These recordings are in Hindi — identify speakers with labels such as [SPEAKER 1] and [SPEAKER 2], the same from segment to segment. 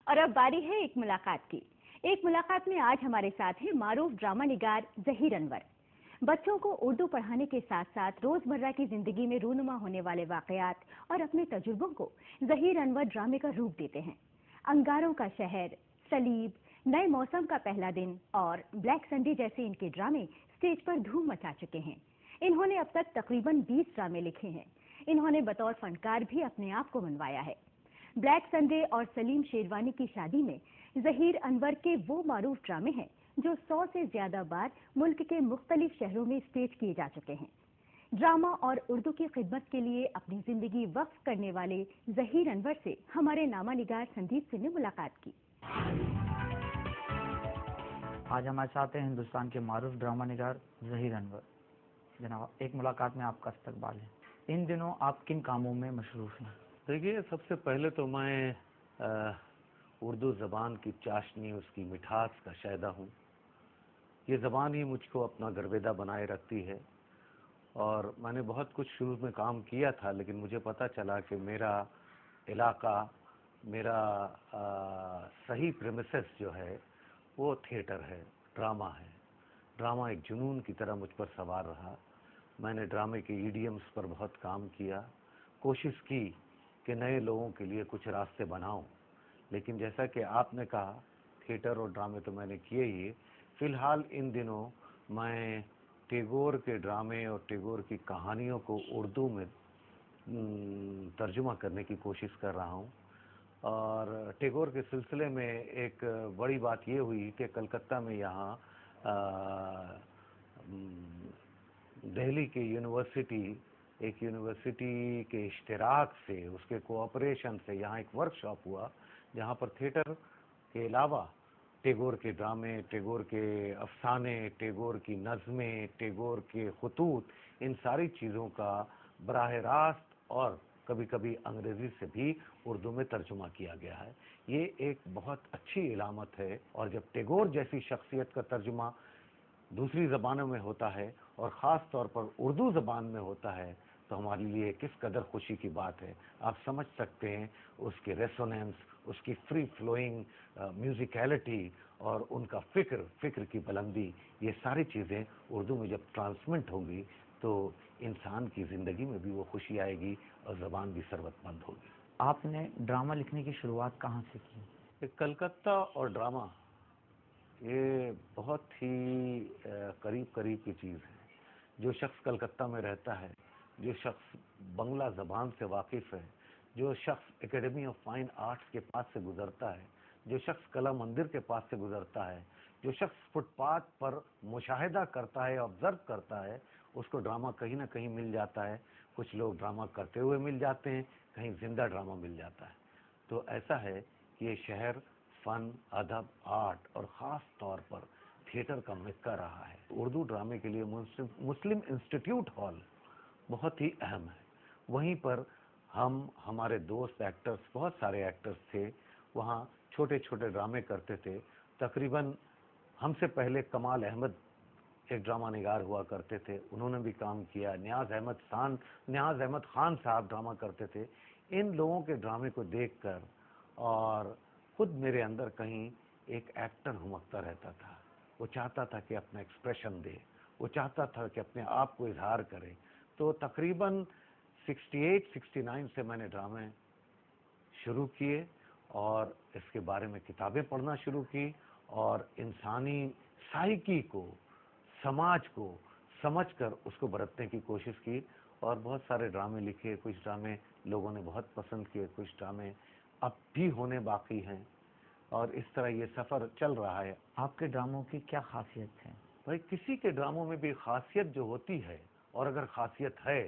[SPEAKER 1] और अब बारी है एक मुलाकात की। एक मुलाकात में आज हमारे साथ हैं मारूफ ड्रामा निगार जहीर अनवर। बच्चों को उर्दू पढ़ाने के साथ साथ रोजमर्रा की जिंदगी में रूनुमा होने वाले वाकयात और अपने तजुर्बों को जहीर अनवर ड्रामे का रूप देते हैं। अंगारों का शहर, सलीब, नए मौसम का पहला दिन और ब्लैक संडे जैसे इनके ड्रामे स्टेज पर धूम मचा चुके हैं। इन्होंने अब तक तकरीबन 20 ड्रामे लिखे हैं। इन्होंने बतौर फनकार भी अपने आप को मनवाया है। ब्लैक संडे और सलीम शेरवानी की शादी में जहीर अनवर के वो मारूफ ड्रामे हैं जो 100 से ज्यादा बार मुल्क के मुख्तलिफ शहरों में स्टेज किए जा चुके हैं। ड्रामा और उर्दू की खिदमत के लिए अपनी जिंदगी वक्फ करने वाले जहीर अनवर से हमारे नामा निगार संदीप सिंह ने मुलाकात की।
[SPEAKER 2] आज हमारे साथ हैं हिंदुस्तान के मारूफ ड्रामा निगार जहीर अनवर। जनाब, एक मुलाकात में आपका इस्तकबाल है। इन दिनों आप किन कामों में मशरूफ हैं?
[SPEAKER 3] देखिए, सबसे पहले तो मैं उर्दू ज़बान की चाशनी, उसकी मिठास का शायदा हूँ। ये ज़बान ही मुझको अपना गर्वेदा बनाए रखती है और मैंने बहुत कुछ शुरू में काम किया था, लेकिन मुझे पता चला कि मेरा इलाका, मेरा सही प्रेमिसेस जो है वो थिएटर है, ड्रामा है। ड्रामा एक जुनून की तरह मुझ पर सवार रहा। मैंने ड्रामे के ईडियम्स पर बहुत काम किया, कोशिश की कि नए लोगों के लिए कुछ रास्ते बनाऊं। लेकिन जैसा कि आपने कहा, थिएटर और ड्रामे तो मैंने किए ही। फ़िलहाल इन दिनों मैं टैगोर के ड्रामे और टैगोर की कहानियों को उर्दू में तर्जुमा करने की कोशिश कर रहा हूं। और टैगोर के सिलसिले में एक बड़ी बात ये हुई कि कलकत्ता में यहाँ दिल्ली की एक यूनिवर्सिटी के इश्तिराक से, उसके कोऑपरेशन से यहाँ एक वर्कशॉप हुआ, जहाँ पर थिएटर के अलावा टैगोर के ड्रामे, टैगोर के अफसाने, टैगोर की नज़में, टैगोर के खतूत, इन सारी चीज़ों का बराह रास्त और कभी कभी अंग्रेज़ी से भी उर्दू में तर्जुमा किया गया है। ये एक बहुत अच्छी इलामत है। और जब टैगोर जैसी शख्सियत का तर्जुमा दूसरी ज़बानों में होता है और ख़ास तौर पर उर्दू ज़बान में होता है, तो हमारे लिए किस कदर खुशी की बात है। आप समझ सकते हैं उसके रेसोनेंस, उसकी फ्री फ्लोइंग म्यूज़िकलिटी और उनका फ़िक्र की बुलंदी। ये सारी चीज़ें उर्दू में जब ट्रांसमिट होंगी तो इंसान की ज़िंदगी में भी वो खुशी आएगी और ज़बान भी सरबतमंद होगी।
[SPEAKER 2] आपने ड्रामा लिखने की शुरुआत कहाँ से की?
[SPEAKER 3] कलकत्ता और ड्रामा ये बहुत ही करीब की चीज़ है। जो शख्स कलकत्ता में रहता है, जो शख्स बंगला ज़बान से वाकिफ़ है, जो शख्स एकेडमी ऑफ फाइन आर्ट्स के पास से गुज़रता है, जो शख्स कला मंदिर के पास से गुज़रता है, जो शख्स फुटपाथ पर मुशाहिदा करता है, ऑब्ज़र्व करता है, उसको ड्रामा कहीं ना कहीं मिल जाता है। कुछ लोग ड्रामा करते हुए मिल जाते हैं, कहीं ज़िंदा ड्रामा मिल जाता है। तो ऐसा है कि ये शहर फ़न, अदब, आर्ट और ख़ास तौर पर थिएटर का मक्का रहा है। उर्दू ड्रामे के लिए मुस्लिम इंस्टीट्यूट हॉल बहुत ही अहम है। वहीं पर हमारे दोस्त एक्टर्स, बहुत सारे एक्टर्स थे, वहाँ छोटे छोटे ड्रामे करते थे। तकरीबन हमसे पहले कमाल अहमद एक ड्रामा निगार हुआ करते थे, उन्होंने भी काम किया। न्याज अहमद खान साहब ड्रामा करते थे। इन लोगों के ड्रामे को देखकर और खुद मेरे अंदर कहीं एक एक्टर हुमकता रहता था। वो चाहता था कि अपना एक्सप्रेशन दे, वो चाहता था कि अपने आप को इजहार करे। तो तकरीबन 68-69 से मैंने ड्रामे शुरू किए और इसके बारे में किताबें पढ़ना शुरू की और इंसानी साइकी को, समाज को समझकर उसको बरतने की कोशिश की और बहुत सारे ड्रामे लिखे। कुछ ड्रामे लोगों ने बहुत पसंद किए, कुछ ड्रामे अब भी होने बाकी हैं और इस तरह ये सफ़र चल रहा है।
[SPEAKER 2] आपके ड्रामों की क्या खासियत है?
[SPEAKER 3] भाई, किसी के ड्रामों में भी खासियत जो होती है, और अगर खासियत है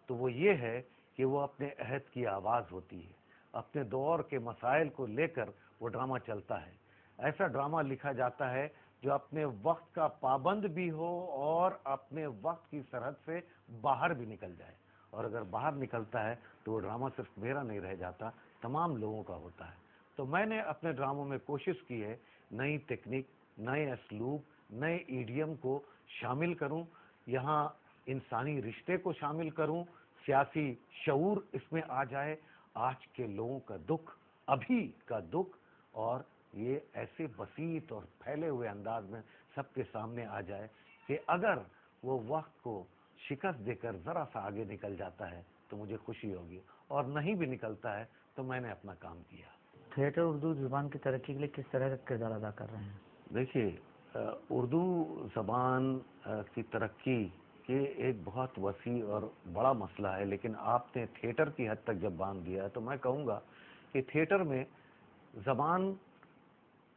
[SPEAKER 3] तो वो ये है कि वो अपने अहद की आवाज़ होती है। अपने दौर के मसाइल को लेकर वो ड्रामा चलता है। ऐसा ड्रामा लिखा जाता है जो अपने वक्त का पाबंद भी हो और अपने वक्त की सरहद से बाहर भी निकल जाए। और अगर बाहर निकलता है तो वो ड्रामा सिर्फ मेरा नहीं रह जाता, तमाम लोगों का होता है। तो मैंने अपने ड्रामों में कोशिश की है नई टेक्निक, नए असलूब, नए ईडियम को शामिल करूं, यहाँ इंसानी रिश्ते को शामिल करूं, सियासी शऊर इसमें आ जाए, आज के लोगों का दुख, अभी का दुख और ये ऐसे बसीत और फैले हुए अंदाज में सबके सामने आ जाए कि अगर वो वक्त को शिकस्त देकर ज़रा सा आगे निकल जाता है तो मुझे खुशी होगी, और नहीं भी निकलता है तो मैंने अपना काम किया।
[SPEAKER 2] थिएटर उर्दू जुबान की तरक्की के लिए किस तरह का किरदार अदा कर रहे हैं?
[SPEAKER 3] देखिए, उर्दू ज़बान की तरक्की के एक बहुत वसी और बड़ा मसला है, लेकिन आपने थिएटर की हद तक जब बांध दिया तो मैं कहूँगा कि थिएटर में ज़बान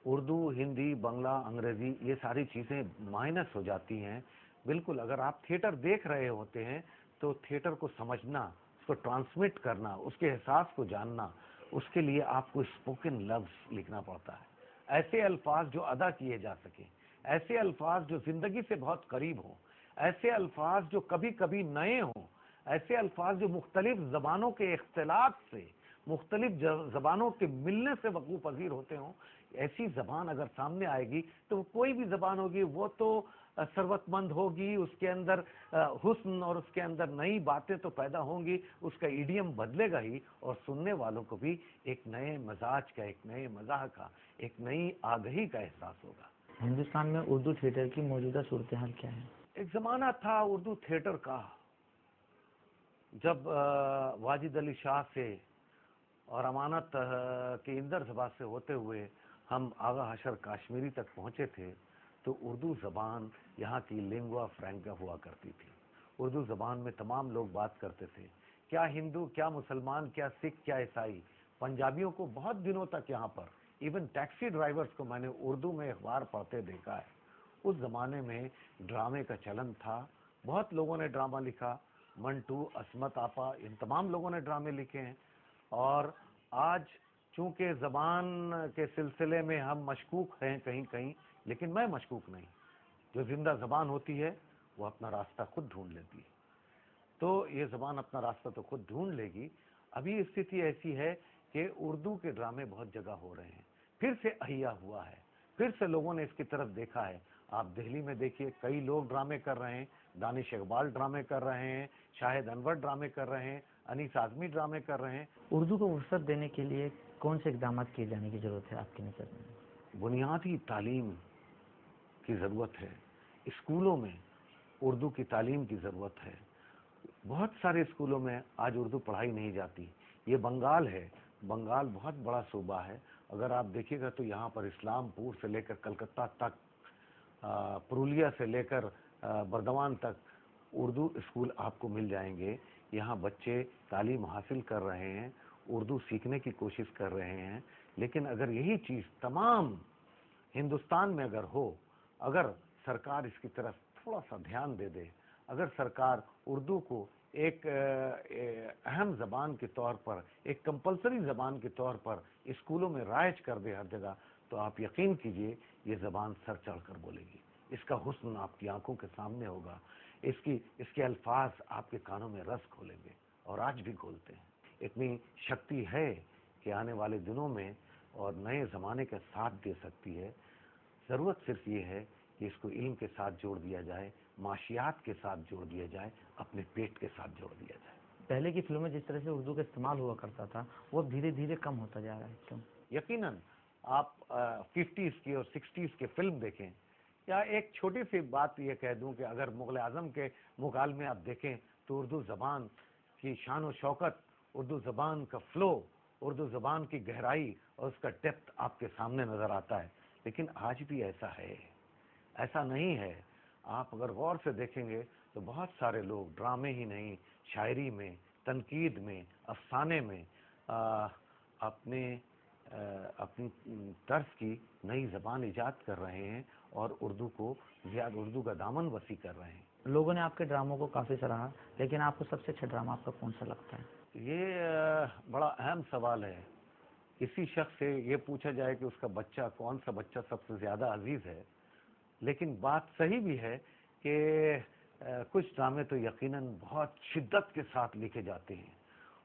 [SPEAKER 3] उर्दू, हिंदी, बांग्ला, अंग्रेज़ी ये सारी चीज़ें माइनस हो जाती हैं। बिल्कुल, अगर आप थिएटर देख रहे होते हैं तो थिएटर को समझना, उसको ट्रांसमिट करना, उसके एहसास को जानना, उसके लिए आपको स्पोकन लफ्ज़ लिखना पड़ता है। ऐसे अल्फाज जो अदा किए जा सकें, ऐसे अल्फाज जो ज़िंदगी से बहुत करीब हों, ऐसे अल्फाज जो कभी-कभी नए हों, ऐसे अल्फाज जो मुख्तलिफ ज़बानों के इख्तिलात से, मुख्तलिफ ज़बानों के मिलने से वक़ू पज़ीर होते हों। ऐसी ज़बान अगर सामने आएगी तो कोई भी ज़बान होगी वो तो सरवतमंद होगी, उसके अंदर हुस्न और उसके अंदर नई बातें तो पैदा होंगी, उसका इडियम बदलेगा ही, और सुनने वालों को भी एक नए मिजाज का, एक नए मज़ाह का, एक नई आगही का एहसास होगा।
[SPEAKER 2] हिंदुस्तान में उर्दू थिएटर की मौजूदा सूरत हाल क्या है?
[SPEAKER 3] एक ज़माना था उर्दू थिएटर का, जब वाजिद अली शाह से और अमानत के इंदर ज़बान से होते हुए हम आगा हशर काश्मीरी तक पहुँचे थे, तो उर्दू ज़बान यहाँ की लिंगुआ फ्रैंका हुआ करती थी। उर्दू ज़बान में तमाम लोग बात करते थे, क्या हिंदू, क्या मुसलमान, क्या सिख, क्या ईसाई। पंजाबियों को बहुत दिनों तक यहाँ पर, इवन टैक्सी ड्राइवर्स को मैंने उर्दू में अखबार पढ़ते देखा है। उस ज़माने में ड्रामे का चलन था, बहुत लोगों ने ड्रामा लिखा, मंटू, असमत आपा, इन तमाम लोगों ने ड्रामे लिखे हैं। और आज चूंकि ज़बान के सिलसिले में हम मशकूक हैं कहीं कहीं, लेकिन मैं मशकूक नहीं। जो जिंदा ज़बान होती है वो अपना रास्ता खुद ढूंढ लेती है, तो ये ज़बान अपना रास्ता तो खुद ढूंढ लेगी। अभी स्थिति ऐसी है कि उर्दू के ड्रामे बहुत जगह हो रहे हैं, फिर से अहिया हुआ है, फिर से लोगों ने इसकी तरफ देखा है। आप दिल्ली में देखिए, कई लोग ड्रामे कर रहे हैं, दानिश इकबाल ड्रामे कर रहे हैं, शाहिद अनवर ड्रामे कर रहे हैं, अनीस आज़मी ड्रामे कर रहे हैं।
[SPEAKER 2] उर्दू को वसअत देने के लिए कौन से इकदाम किए जाने की ज़रूरत है आपकी नज़र में?
[SPEAKER 3] बुनियादी तालीम की ज़रूरत है, स्कूलों में उर्दू की तालीम की ज़रूरत है। बहुत सारे स्कूलों में आज उर्दू पढ़ाई नहीं जाती। ये बंगाल है, बंगाल बहुत बड़ा सूबा है। अगर आप देखिएगा तो यहाँ पर इस्लामपुर से लेकर कलकत्ता तक, पुरुलिया से लेकर बर्दवान तक उर्दू स्कूल आपको मिल जाएंगे। यहाँ बच्चे तालीम हासिल कर रहे हैं, उर्दू सीखने की कोशिश कर रहे हैं। लेकिन अगर यही चीज़ तमाम हिंदुस्तान में अगर हो, अगर सरकार इसकी तरफ थोड़ा सा ध्यान दे दे, अगर सरकार उर्दू को एक अहम ज़बान के तौर पर, एक कंपलसरी ज़बान के तौर पर स्कूलों में राइज कर दे हर जगह, तो आप यकीन कीजिए ये ज़बान सर चढ़ कर बोलेगी। इसका हुस्न आपकी आंखों के सामने होगा, इसके अल्फाज आपके कानों में रस खोलेंगे, और आज भी खोलते हैं। इतनी शक्ति है कि आने वाले दिनों में और नए ज़माने के साथ दे सकती है। ज़रूरत सिर्फ ये है कि इसको इल्म के साथ जोड़ दिया जाए, माशियात के साथ जोड़ दिया जाए, अपने पेट के साथ जोड़ दिया जाए।
[SPEAKER 2] पहले की फिल्मों में जिस तरह से उर्दू का इस्तेमाल हुआ करता था वो धीरे धीरे कम होता जा रहा है, क्यों?
[SPEAKER 3] यकीनन आप 50s की और 60s के फिल्म देखें, या एक छोटी सी बात ये कह दूं कि अगर मुग़ल आज़म के मुकाल में आप देखें तो उर्दू ज़बान की शान व शौकत, उर्दू ज़बान का फ़्लो, उर्दू ज़बान की गहराई और उसका डेप्थ आपके सामने नज़र आता है। लेकिन आज भी ऐसा है, ऐसा नहीं है। आप अगर गौर से देखेंगे तो बहुत सारे लोग ड्रामे ही नहीं, शायरी में, तनकीद में, अफसाने में अपनी तर्ज की नई ज़बान ईजाद कर रहे हैं और उर्दू का दामन वसी कर रहे हैं।
[SPEAKER 2] लोगों ने आपके ड्रामों को काफ़ी सराहा, लेकिन आपको सबसे अच्छा ड्रामा आपका कौन सा लगता है?
[SPEAKER 3] ये बड़ा अहम सवाल है। किसी शख्स से ये पूछा जाए कि उसका बच्चा, कौन सा बच्चा सबसे ज़्यादा अजीज़ है, लेकिन बात सही भी है कि कुछ ड्रामे तो यकीनन बहुत शिद्दत के साथ लिखे जाते हैं,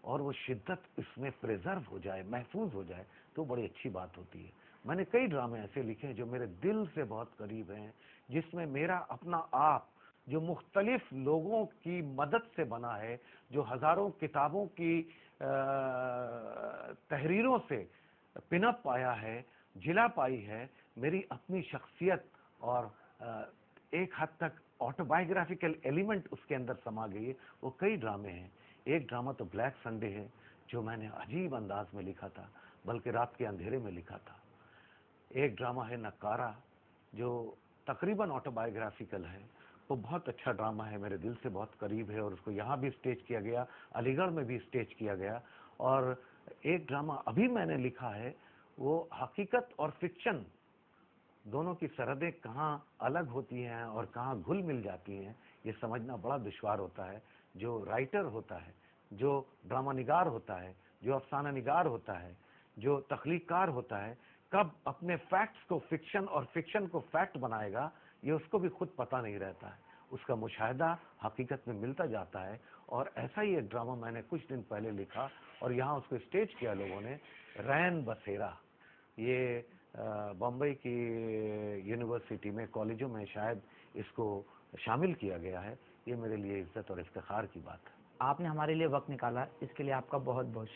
[SPEAKER 3] और वो शिद्दत इसमें प्रिजर्व हो जाए, महफूज हो जाए, तो बड़ी अच्छी बात होती है। मैंने कई ड्रामे ऐसे लिखे हैं जो मेरे दिल से बहुत करीब हैं, जिसमें मेरा अपना आप, जो मुख्तलिफ लोगों की मदद से बना है, जो हज़ारों किताबों की तहरीरों से पिनअप आया है, जिला पाई है मेरी अपनी शख्सियत और एक हद तक ऑटोबायोग्राफिकल एलिमेंट उसके अंदर समा गई है। वो कई ड्रामे हैं। एक ड्रामा तो ब्लैक संडे है जो मैंने अजीब अंदाज में लिखा था, बल्कि रात के अंधेरे में लिखा था। एक ड्रामा है नकारा जो तकरीबन ऑटोबायोग्राफिकल है। वो बहुत अच्छा ड्रामा है, मेरे दिल से बहुत करीब है और उसको यहाँ भी स्टेज किया गया, अलीगढ़ में भी स्टेज किया गया। और एक ड्रामा अभी मैंने लिखा है, वो हकीकत और फिक्शन दोनों की सरहदें कहाँ अलग होती हैं और कहाँ घुल मिल जाती हैं, ये समझना बड़ा दुश्वार होता है। जो राइटर होता है, जो ड्रामा निगार होता है, जो अफसाना निगार होता है, जो तख्लीककार होता है, कब अपने फैक्ट्स को फिक्शन और फिक्शन को फैक्ट बनाएगा, ये उसको भी खुद पता नहीं रहता है। उसका मुशाहिदा हकीकत में मिलता जाता है। और ऐसा ही एक ड्रामा मैंने कुछ दिन पहले लिखा और यहाँ उसको स्टेज किया लोगों ने, रैन बसेरा। ये बम्बई की यूनिवर्सिटी में, कॉलेजों में शायद इसको शामिल किया गया है। ये मेरे लिए इज्जत और इफ्तिखार की बात है।
[SPEAKER 2] आपने हमारे लिए वक्त निकाला, इसके लिए आपका बहुत बहुत